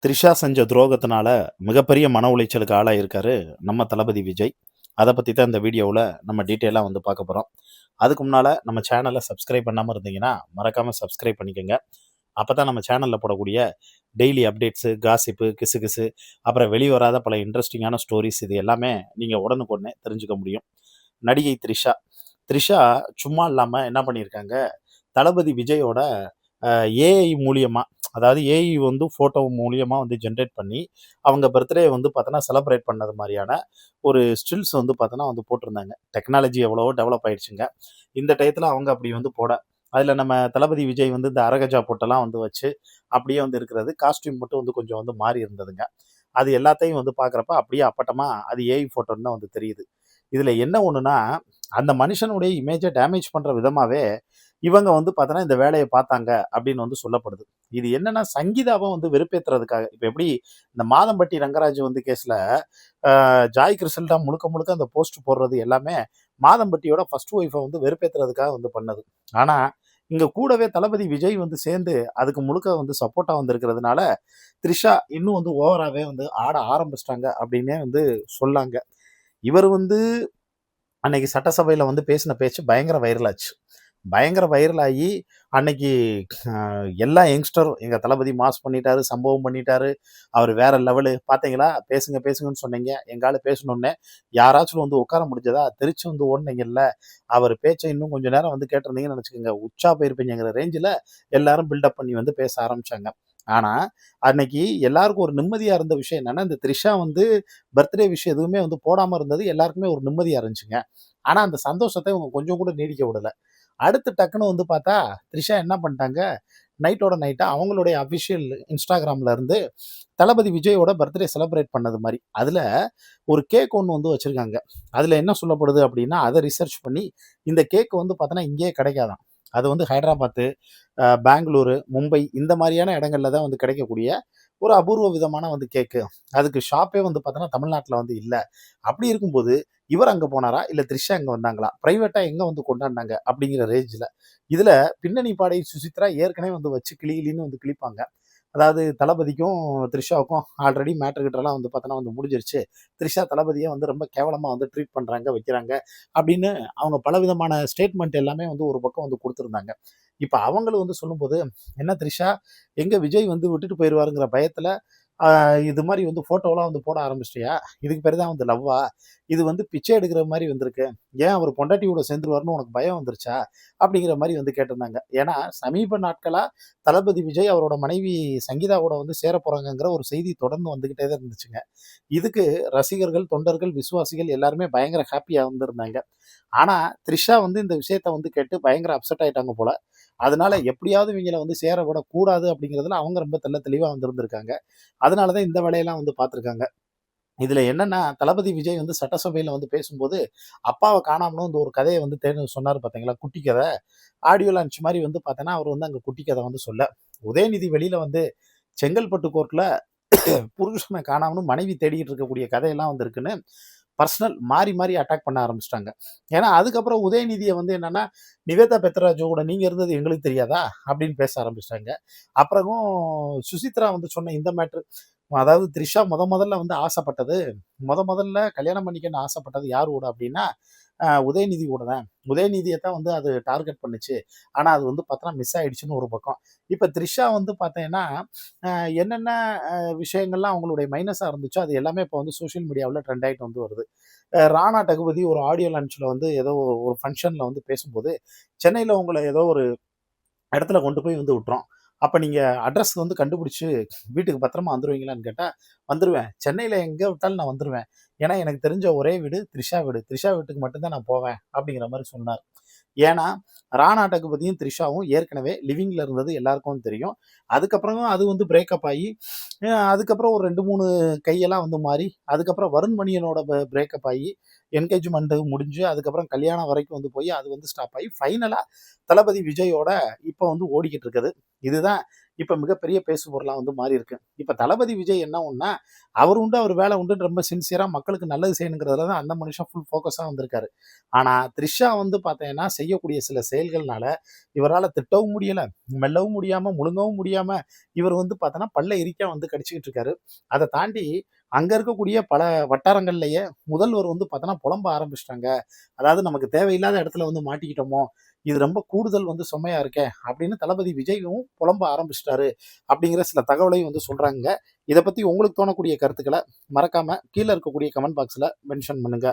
த்ரிஷா செஞ்ச துரோகத்தினால மிகப்பெரிய மன உளைச்சலுக்கு ஆளாயிருக்காரு நம்ம தளபதி விஜய். அதை பற்றி தான் இந்த வீடியோவில் நம்ம டீட்டெயிலாக வந்து பார்க்க போகிறோம். அதுக்கு முன்னால் நம்ம சேனலை சப்ஸ்கிரைப் பண்ணாமல் இருந்தீங்கன்னா மறக்காமல் சப்ஸ்கிரைப் பண்ணிக்கோங்க. அப்போ தான் நம்ம சேனலில் போடக்கூடிய டெய்லி அப்டேட்ஸு, காசிப்பு, கிசு அப்புறம் வெளிவராத பல இன்ட்ரெஸ்டிங்கான ஸ்டோரிஸ் இது எல்லாமே நீங்கள் உடனுக்குடனே தெரிஞ்சுக்க முடியும். நடிகை த்ரிஷா த்ரிஷா சும்மா இல்லாமல் என்ன பண்ணியிருக்காங்க, தளபதி விஜயோட ஏஐ மூலியமாக, அதாவது ஏஐ வந்து ஃபோட்டோ மூலியமாக வந்து ஜென்ரேட் பண்ணி அவங்க பர்த்டே வந்து பார்த்தோன்னா செலிப்ரேட் பண்ணது மாதிரியான ஒரு ஸ்டில்ஸ் வந்து பார்த்தோன்னா வந்து போட்டிருந்தாங்க. டெக்னாலஜி எவ்வளவோ டெவலப் ஆயிடுச்சுங்க. இந்த டயத்தில் அவங்க அப்படி வந்து போட அதில் நம்ம தளபதி விஜய் வந்து இந்த அரகஜா போட்டெல்லாம் வந்து வச்சு அப்படியே வந்து இருக்கிறது, காஸ்டியூம் மட்டும் வந்து கொஞ்சம் வந்து மாறி இருந்ததுங்க. அது எல்லாத்தையும் வந்து பார்க்குறப்ப அப்படியே அப்பட்டமாக அது ஏஐ ஃபோட்டோன்னு தான் வந்து தெரியுது. இதில் என்ன ஒன்றுனா, அந்த மனுஷனுடைய இமேஜை டேமேஜ் பண்ணுற விதமாகவே இவங்க வந்து பார்த்தோன்னா இந்த வேலையை பார்த்தாங்க அப்படின்னு வந்து சொல்லப்படுது. இது என்னன்னா சங்கீதாவை வந்து வெறுப்பேற்றுறதுக்காக. இப்போ எப்படி இந்த மாதம்பட்டி ரங்கராஜ் வந்து கேஸில் ஜாய் கிறிசல் தான் முழுக்க முழுக்க அந்த போஸ்ட் போடுறது எல்லாமே மாதம்பட்டியோட ஃபர்ஸ்ட் ஒய்ஃபை வந்து வெறுப்பேற்றுறதுக்காக வந்து பண்ணது. ஆனால் இங்கே கூடவே தளபதி விஜய் வந்து சேர்ந்து அதுக்கு முழுக்க வந்து சப்போர்ட்டாக வந்திருக்கிறதுனால த்ரிஷா இன்னும் வந்து ஓவராகவே வந்து ஆட ஆரம்பிச்சிட்டாங்க அப்படின்னே வந்து சொல்லாங்க. இவர் வந்து அன்னைக்கு சட்டசபையில் வந்து பேசின பேச்சு பயங்கர வைரல் ஆச்சு. பயங்கர வைரல் ஆகி அன்னைக்கு எல்லா யங்ஸ்டரும் எங்கள் தளபதி மாஸ் பண்ணிட்டாரு, சம்பவம் பண்ணிட்டாரு, அவர் வேற லெவலு பார்த்தீங்களா, பேசுங்க பேசுங்கன்னு சொன்னீங்க, எங்கால பேசணுன்னே யாராச்சும் வந்து உட்கார முடிஞ்சதா, திருச்சி வந்து ஓடுனீங்கல்ல, அவர் பேச்சை இன்னும் கொஞ்சம் நேரம் வந்து கேட்டிருந்தீங்கன்னு நினச்சிக்கோங்க, உச்சா போயிருப்பீங்கிற ரேஞ்சில் எல்லாரும் பில்டப் பண்ணி வந்து பேச ஆரம்பிச்சாங்க. ஆனால் அன்னைக்கு எல்லாருக்கும் ஒரு நிம்மதியாக இருந்த விஷயம் என்னன்னா, இந்த த்ரிஷா வந்து பர்த்டே விஷயம் எதுவுமே வந்து போடாமல் இருந்தது எல்லாருக்குமே ஒரு நிம்மதியாக இருந்துச்சுங்க. ஆனால் அந்த சந்தோஷத்தை இவங்க கொஞ்சம் கூட நீடிக்க விடலை. அடுத்து டக்குன்னு வந்து பார்த்தா த்ரிஷா என்ன பண்ணிட்டாங்க, நைட்டோட நைட்டாக அவங்களுடைய அஃபிஷியல் இன்ஸ்டாகிராமில் இருந்து தளபதி விஜயோட பர்த்டே செலிப்ரேட் பண்ணது மாதிரி அதில் ஒரு கேக் ஒன்று வந்து வச்சுருக்காங்க. அதில் என்ன சொல்லப்படுது அப்படின்னா, அதை ரிசர்ச் பண்ணி இந்த கேக் வந்து பார்த்தோன்னா இங்கேயே கிடைக்காதான். அது வந்து ஹைதராபாத்து, பெங்களூரு, மும்பை இந்த மாதிரியான இடங்கள்ல தான் வந்து கிடைக்கக்கூடிய ஒரு அபூர்வ விதமான வந்து கேக்கு. அதுக்கு ஷாப்பே வந்து பார்த்தோன்னா தமிழ்நாட்டில் வந்து இல்லை. அப்படி இருக்கும்போது இவர் அங்கே போனாரா, இல்லை த்ரிஷா அங்கே வந்தாங்களா, ப்ரைவேட்டாக எங்கே வந்து கொண்டாடினாங்க அப்படிங்கிற ரேஞ்சில் இதில் பின்னணி பாடகி சுசித்ரா ஏற்கனவே வந்து வச்சு கிளின்னு வந்து கிளிப்பாங்க. அதாவது தளபதிக்கும் த்ரிஷாவுக்கும் ஆல்ரெடி மேட்டர் கிட்டலாம் வந்து பார்த்தோன்னா வந்து முடிஞ்சிருச்சு, த்ரிஷா தளபதியை வந்து ரொம்ப கேவலமாக வந்து ட்ரீட் பண்ணுறாங்க வைக்கிறாங்க அப்படின்னு அவங்க பலவிதமான ஸ்டேட்மெண்ட் எல்லாமே வந்து ஒரு பக்கம் வந்து கொடுத்துருந்தாங்க. இப்போ அவங்களும் வந்து சொல்லும்போது, என்ன த்ரிஷா எங்கே விஜய் வந்து விட்டுட்டு போயிடுவாருங்கிற பயத்தில் இது மாதிரி வந்து ஃபோட்டோலாம் வந்து போட ஆரம்பிச்சிட்டியா, இதுக்கு பேர் தான் வந்து லவ்வா, இது வந்து பிச்சை எடுக்கிற மாதிரி வந்திருக்கு, ஏன் அவர் பொண்டாட்டியோட சேர்ந்துருவாருன்னு உனக்கு பயம் வந்துருச்சா அப்படிங்கிற மாதிரி வந்து கேட்டிருந்தாங்க. ஏன்னா சமீப நாட்களாக தளபதி விஜய் அவரோட மனைவி சங்கீதாவோட வந்து சேர போகிறாங்கங்கிற ஒரு செய்தி தொடர்ந்து வந்துக்கிட்டே தான் இருந்துச்சுங்க. இதுக்கு ரசிகர்கள், தொண்டர்கள், விசுவாசிகள் எல்லாருமே பயங்கர ஹாப்பியாக வந்திருந்தாங்க. ஆனால் த்ரிஷா வந்து இந்த விஷயத்த வந்து கேட்டு பயங்கர அப்செட் ஆயிட்டாங்க போல. அதனால எப்படியாவது இவங்கள வந்து சேர விடக்கூடாது அப்படிங்கிறதுல அவங்க ரொம்ப தெளிவாக வந்திருந்திருக்காங்க. அதனால தான் இந்த வேலையெல்லாம் வந்து பார்த்துருக்காங்க. இதில் என்னன்னா, தளபதி விஜய் வந்து சட்டசபையில் வந்து பேசும்போது அப்பாவை காணாமலும் இந்த ஒரு கதையை வந்து சொன்னார் பார்த்தீங்களா, குட்டி கதை. ஆடியோ லான்ச் மாதிரி வந்து பார்த்தோன்னா அவர் வந்து அங்கே குட்டி கதை வந்து சொல்ல, உதயநிதி வெளியில் வந்து செங்கல்பட்டு கோர்ட்டில் புருஷனை காணாமலும் மனைவி தேடிட்டு இருக்கக்கூடிய கதையெல்லாம் வந்து இருக்குன்னு பர்சனல் மாறி மாறி அட்டாக் பண்ண ஆரம்பிச்சிட்டாங்க. ஏன்னா அதுக்கப்புறம் உதயநிதியை வந்து என்னன்னா, நிவேதா பெத்ராஜு கூட நீங்க இருந்தது எங்களுக்கு தெரியாதா அப்படின்னு பேச ஆரம்பிச்சிட்டாங்க. அப்புறமும் சுசித்ரா வந்து சொன்ன இந்த மேட்ரு, அதாவது த்ரிஷா முதல்ல வந்து ஆசைப்பட்டது, முதல்ல கல்யாணம் பண்ணிக்கணும்னு ஆசைப்பட்டது யார் கூட அப்படின்னா உதயநிதி கூட தான். உதயநிதியை தான் வந்து அது டார்கெட் பண்ணுச்சு. ஆனால் அது வந்து பார்த்தோன்னா மிஸ் ஆயிடுச்சுன்னு ஒரு பக்கம். இப்போ த்ரிஷா வந்து பார்த்தீங்கன்னா என்னென்ன விஷயங்கள்லாம் அவங்களுடைய மைனஸாக இருந்துச்சோ அது எல்லாமே இப்போ வந்து சோஷியல் மீடியாவில் ட்ரெண்ட் ஆகிட்டு வந்து வருது. ராணா டகுபதி ஒரு ஆடியோ லான்ச்சில் வந்து ஏதோ ஒரு ஃபங்க்ஷனில் வந்து பேசும்போது, சென்னையில் உங்களை ஏதோ ஒரு இடத்துல கொண்டு போய் வந்து விட்டுறோம், அப்போ நீங்கள் அட்ரஸ் வந்து கண்டுபிடிச்சி வீட்டுக்கு பத்திரமா வந்துடுவீங்களான்னு கேட்டால், வந்துடுவேன், சென்னையில் எங்கே விட்டாலும் நான் வந்துடுவேன், ஏன்னா எனக்கு தெரிஞ்ச ஒரே வீடு த்ரிஷா வீடு, த்ரிஷா வீட்டுக்கு மட்டும்தான் நான் போவேன் அப்படிங்கிற மாதிரி சொன்னார். ஏன்னா ராணா டகுபதியும் த்ரிஷாவும் ஏற்கனவே லிவிங்கில் இருந்தது எல்லாருக்கும் தெரியும். அதுக்கப்புறம் அது வந்து பிரேக்கப் ஆகி அதுக்கப்புறம் ஒரு 2, 3 கையெல்லாம் வந்து மாறி அதுக்கப்புறம் வருண் மணியனோட பிரேக்கப் ஆகி என்கேஜ்மெண்ட்டு முடிஞ்சு அதுக்கப்புறம் கல்யாணம் வரைக்கும் வந்து போய் அது வந்து ஸ்டாப் ஆகி ஃபைனலாக தளபதி விஜயோட இப்போ வந்து ஓடிக்கிட்டு இருக்குது. இதுதான் இப்ப மிகப்பெரிய பேசுபொருளா வந்து மாறி இருக்கு. இப்ப தளபதி விஜய் என்ன ஒண்ணா, அவர் உண்டு, அவர் வேலை உண்டுன்னு ரொம்ப சின்சியரா மக்களுக்கு நல்லது செய்யணுங்கிறதுல தான் அந்த மனுஷன் ஃபுல் ஃபோக்கஸா வந்திருக்காரு. ஆனா, த்ரிஷா வந்து பார்த்தீங்கன்னா, செய்யக்கூடிய சில செயல்கள்னால இவரால திட்டவும் முடியல, மெல்லவும் முடியாம, முழுங்கவும் முடியாம, இவர் வந்து பார்த்தோன்னா, பல்ல இரிக்க வந்து கடிச்சுக்கிட்டு இருக்காரு. அத தாண்டி அங்க இருக்கக்கூடிய பல வட்டாரங்கள்லயே முதல்வர் வந்து பார்த்தோன்னா, புலம்ப ஆரம்பிச்சுட்டாங்க. அதாவது நமக்கு தேவையில்லாத இடத்துல வந்து மாட்டிக்கிட்டோமோ! இது ரொம்ப கூடுதல் வந்து சுமையா இருக்கே! அப்படின்னு தளபதி விஜயும் புலம்ப ஆரம்பிச்சுட்டாரு. அப்படிங்கிற சில தகவலையும் வந்து சொல்றாங்கங்க. இத பத்தி உங்களுக்கு தோணக்கூடிய கருத்துக்கள மறக்காம கீழ இருக்கக்கூடிய கமெண்ட் பாக்ஸ்ல மென்ஷன் பண்ணுங்க.